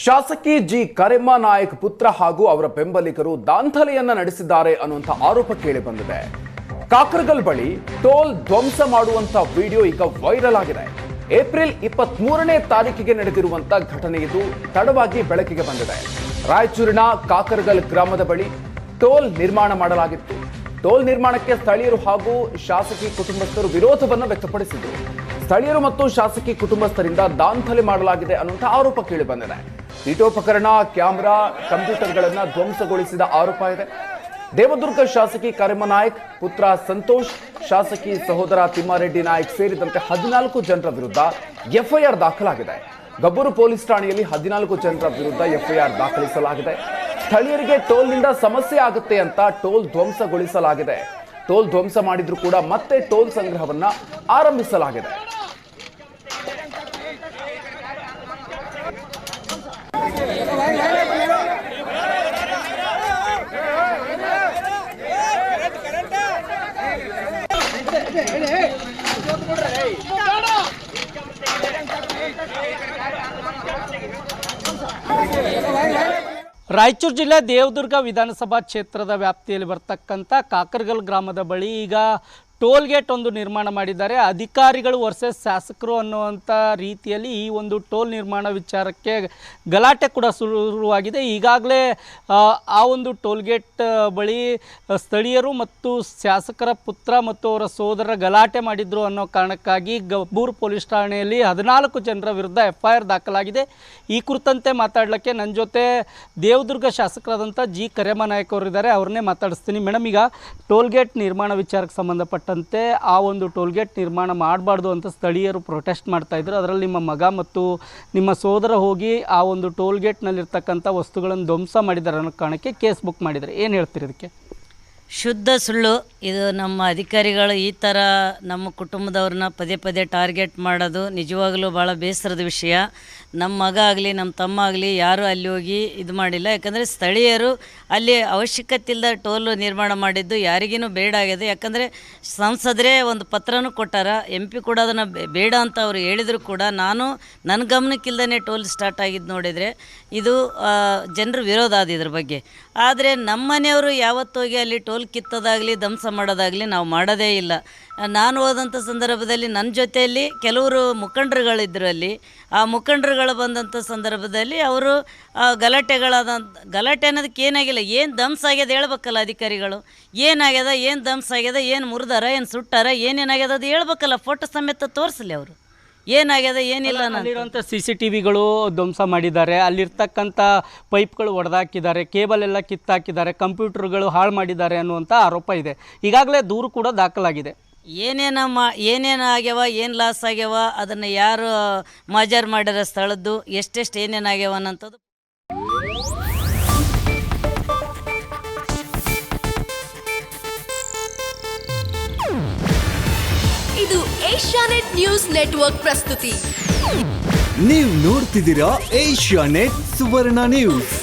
ಶಾಸಕಿ ಜಿ ಕರೆಮ್ಮ ನಾಯಕ್ ಪುತ್ರ ಹಾಗೂ ಅವರ ಬೆಂಬಲಿಗರು ದಾಂಧಲೆಯನ್ನ ನಡೆಸಿದ್ದಾರೆ ಅನ್ನುವಂಥ ಆರೋಪ ಕೇಳಿ ಬಂದಿದೆ. ಕಾಕರಗಲ್ ಬಳಿ ಟೋಲ್ ಧ್ವಂಸ ಮಾಡುವಂತ ವಿಡಿಯೋ ಈಗ ವೈರಲ್ ಆಗಿದೆ. ಏಪ್ರಿಲ್ 23ನೇ ತಾರೀಕಿಗೆ ನಡೆದಿರುವಂತ ಘಟನೆ ಇದು ತಡವಾಗಿ ಬೆಳಕಿಗೆ ಬಂದಿದೆ. ರಾಯಚೂರಿನ ಕಾಕರಗಲ್ ಗ್ರಾಮದ ಬಳಿ ಟೋಲ್ ನಿರ್ಮಾಣ ಮಾಡಲಾಗಿತ್ತು. ಟೋಲ್ ನಿರ್ಮಾಣಕ್ಕೆ ಸ್ಥಳೀಯರು ಹಾಗೂ ಶಾಸಕಿ ಕುಟುಂಬಸ್ಥರು ವಿರೋಧವನ್ನು ವ್ಯಕ್ತಪಡಿಸಿದರು. ಸ್ಥಳೀಯರು ಮತ್ತು ಶಾಸಕಿ ಕುಟುಂಬಸ್ಥರಿಂದ ದಾಂಧಲೆ ಮಾಡಲಾಗಿದೆ ಅನ್ನುವಂಥ ಆರೋಪ ಕೇಳಿ ಬಂದಿದೆ. ಪೀಠೋಪಕರಣ, ಕ್ಯಾಮೆರಾ, ಕಂಪ್ಯೂಟರ್ಗಳನ್ನು ಧ್ವಂಸಗೊಳಿಸಿದ ಆರೋಪ ಇದೆ. ದೇವದುರ್ಗ ಶಾಸಕಿ ಕರೆಮ್ಮ ನಾಯಕ್ ಪುತ್ರ ಸಂತೋಷ್, ಶಾಸಕಿ ಸಹೋದರ ತಿಮ್ಮಾರೆಡ್ಡಿ ನಾಯಕ್ ಸೇರಿದಂತೆ 14 ಜನರ ವಿರುದ್ಧ ಎಫ್ಐಆರ್ ದಾಖಲಾಗಿದೆ. ಗಬ್ಬೂರು ಪೊಲೀಸ್ ಠಾಣೆಯಲ್ಲಿ 14 ಜನರ ವಿರುದ್ಧ ಎಫ್ಐಆರ್ ದಾಖಲಿಸಲಾಗಿದೆ. ಸ್ಥಳೀಯರಿಗೆ ಟೋಲ್ನಿಂದ ಸಮಸ್ಯೆ ಆಗುತ್ತೆ ಅಂತ ಟೋಲ್ ಧ್ವಂಸಗೊಳಿಸಲಾಗಿದೆ. ಟೋಲ್ ಧ್ವಂಸ ಮಾಡಿದ್ರೂ ಕೂಡ ಮತ್ತೆ ಟೋಲ್ ಸಂಗ್ರಹವನ್ನ ಆರಂಭಿಸಲಾಗಿದೆ. ರಾಯಚೂರು ಜಿಲ್ಲೆ ದೇವದುರ್ಗ ವಿಧಾನಸಭಾ ಕ್ಷೇತ್ರದ ವ್ಯಾಪ್ತಿಯಲ್ಲಿ ಬರ್ತಕ್ಕಂಥ ಕಾಕರಗಲ್ ಗ್ರಾಮದ ಬಳಿ ಈಗ ಟೋಲ್ ಗೇಟ್ ಒಂದು ನಿರ್ಮಾಣ ಮಾಡಿದ್ದಾರೆ. ಅಧಿಕಾರಿಗಳು ವರ್ಸಸ್ ಶಾಸಕರು ಅನ್ನುವಂಥ ರೀತಿಯಲ್ಲಿ ಈ ಒಂದು ಟೋಲ್ ನಿರ್ಮಾಣ ವಿಚಾರಕ್ಕೆ ಗಲಾಟೆ ಕೂಡ ಶುರುವಾಗಿದೆ. ಈಗಾಗಲೇ ಆ ಒಂದು ಟೋಲ್ ಗೇಟ್ ಬಳಿ ಸ್ಥಳೀಯರು ಮತ್ತು ಶಾಸಕರ ಪುತ್ರ ಮತ್ತು ಅವರ ಸೋದರ ಗಲಾಟೆ ಮಾಡಿದ್ರು ಅನ್ನೋ ಕಾರಣಕ್ಕಾಗಿ ಗಬ್ಬೂರು ಪೊಲೀಸ್ ಠಾಣೆಯಲ್ಲಿ 14 ಜನರ ವಿರುದ್ಧ ಎಫ್ಐಆರ್ ದಾಖಲಾಗಿದೆ. ಈ ಕುರಿತಂತೆ ಮಾತಾಡಲಿಕ್ಕೆ ನನ್ನ ಜೊತೆ ದೇವದುರ್ಗ ಶಾಸಕರಾದಂಥ ಜಿ ಕರೆಮ್ಮ ನಾಯಕ್ ಅವರಿದ್ದಾರೆ. ಅವ್ರನ್ನೇ ಮಾತಾಡಿಸ್ತೀನಿ. ಮೇಡಮ್, ಈಗ ಟೋಲ್ ಗೇಟ್ ನಿರ್ಮಾಣ ವಿಚಾರಕ್ಕೆ ಸಂಬಂಧಪಟ್ಟಂತೆ ಆ ಒಂದು ಟೋಲ್ಗೇಟ್ ನಿರ್ಮಾಣ ಮಾಡಬಾರ್ದು ಅಂತ ಸ್ಥಳೀಯರು ಪ್ರೊಟೆಸ್ಟ್ ಮಾಡ್ತಾ ಇದ್ರು. ಅದರಲ್ಲಿ ನಿಮ್ಮ ಮಗ ಮತ್ತು ನಿಮ್ಮ ಸೋದರ ಹೋಗಿ ಆ ಒಂದು ಟೋಲ್ಗೇಟ್ನಲ್ಲಿರ್ತಕ್ಕಂಥ ವಸ್ತುಗಳನ್ನು ಧ್ವಂಸ ಮಾಡಿದ್ದಾರೆ ಅನ್ನೋ ಕಾರಣಕ್ಕೆ ಕೇಸ್ ಬುಕ್ ಮಾಡಿದ್ದಾರೆ. ಏನು ಹೇಳ್ತೀರಿ ಇದಕ್ಕೆ? ಶುದ್ಧ ಸುಳ್ಳು. ಇದು ನಮ್ಮ ಅಧಿಕಾರಿಗಳು ಈ ಥರ ನಮ್ಮ ಕುಟುಂಬದವ್ರನ್ನ ಪದೇ ಪದೇ ಟಾರ್ಗೆಟ್ ಮಾಡೋದು ನಿಜವಾಗಲೂ ಭಾಳ ಬೇಸರದ ವಿಷಯ. ನಮ್ಮ ಮಗ ಆಗಲಿ ನಮ್ಮ ತಮ್ಮ ಆಗಲಿ ಯಾರೂ ಅಲ್ಲಿ ಹೋಗಿ ಇದು ಮಾಡಿಲ್ಲ. ಯಾಕಂದರೆ ಸ್ಥಳೀಯರು ಅಲ್ಲಿ ಅವಶ್ಯಕತೆ ಇಲ್ಲದ ಟೋಲು ನಿರ್ಮಾಣ ಮಾಡಿದ್ದು ಯಾರಿಗೂ ಬೇಡ ಆಗಿದೆ. ಯಾಕಂದರೆ ಸಂಸದರೇ ಒಂದು ಪತ್ರನೂ ಕೊಟ್ಟಾರ. MP ಕೂಡ ಅದನ್ನು ಬೇಡ ಅಂತ ಅವರು ಹೇಳಿದ್ರು ಕೂಡ ನಾನು ನನ್ನ ಗಮನಕ್ಕಿಲ್ಲದೇ ಟೋಲ್ ಸ್ಟಾರ್ಟ್ ಆಗಿದ್ದು ನೋಡಿದರೆ ಇದು ಜನರು ವಿರೋಧ ಆದ ಇದ್ರ ಬಗ್ಗೆ. ಆದರೆ ನಮ್ಮ ಮನೆಯವರು ಯಾವತ್ತೋಗಿ ಅಲ್ಲಿ ಟೋಲ್ ಕಿತ್ತೋದಾಗಲಿ ಧ್ವಂಸ ಮಾಡೋದಾಗಲಿ ನಾವು ಮಾಡೋದೇ ಇಲ್ಲ. ನಾನು ಹೋದಂಥ ಸಂದರ್ಭದಲ್ಲಿ ನನ್ನ ಜೊತೆಯಲ್ಲಿ ಕೆಲವರು ಮುಖಂಡರುಗಳಿದ್ದರು. ಅಲ್ಲಿ ಆ ಮುಖಂಡರುಗಳು ಬಂದಂಥ ಸಂದರ್ಭದಲ್ಲಿ ಅವರು ಗಲಾಟೆ ಅನ್ನೋದಕ್ಕೆ ಏನಾಗಿಲ್ಲ. ಏನು ಧ್ವಂಸ ಆಗ್ಯದ ಹೇಳ್ಬೇಕಲ್ಲ ಅಧಿಕಾರಿಗಳು. ಏನಾಗ್ಯದ, ಏನು ಧ್ವಂಸ ಆಗ್ಯದ, ಏನು ಮುರಿದಾರ, ಏನು ಸುಟ್ಟಾರ, ಏನೇನಾಗ್ಯದ ಅದು ಹೇಳ್ಬೇಕಲ್ಲ. ಫೋಟೋ ಸಮೇತ ತೋರಿಸಲಿ ಅವರು ಏನಾಗ್ಯದ ಏನಿಲ್ಲ. ಅಲ್ಲಿರುವಂಥ CCTVಗಳು ಧ್ವಂಸ ಮಾಡಿದ್ದಾರೆ. ಅಲ್ಲಿರ್ತಕ್ಕಂಥ ಪೈಪ್ಗಳು ಒಡೆದಾಕಿದ್ದಾರೆ, ಕೇಬಲ್ ಎಲ್ಲ ಕಿತ್ತಾಕಿದ್ದಾರೆ, ಕಂಪ್ಯೂಟರ್ಗಳು ಹಾಳು ಮಾಡಿದ್ದಾರೆ ಅನ್ನುವಂಥ ಆರೋಪ ಇದೆ. ಈಗಾಗಲೇ ದೂರು ಕೂಡ ದಾಖಲಾಗಿದೆ. ಏನೇನು ಆಗ್ಯಾವ, ಏನು ಲಾಸ್ ಆಗ್ಯಾವ, ಅದನ್ನು ಯಾರು ಮಾಜಾರು ಮಾಡ್ಯಾರ, ಸ್ಥಳದ್ದು ಎಷ್ಟೆಷ್ಟು ಏನೇನಾಗ್ಯಾವ ಅನ್ನೋಂಥದ್ದು. ಇದು ಏಷ್ಯಾನೆಟ್ ನ್ಯೂಸ್ ನೆಟ್ವರ್ಕ್ ಪ್ರಸ್ತುತಿ. ನೀವು ನೋಡ್ತಿದ್ದೀರಾ ಏಷ್ಯಾನೆಟ್ ಸುವರ್ಣ ನ್ಯೂಸ್.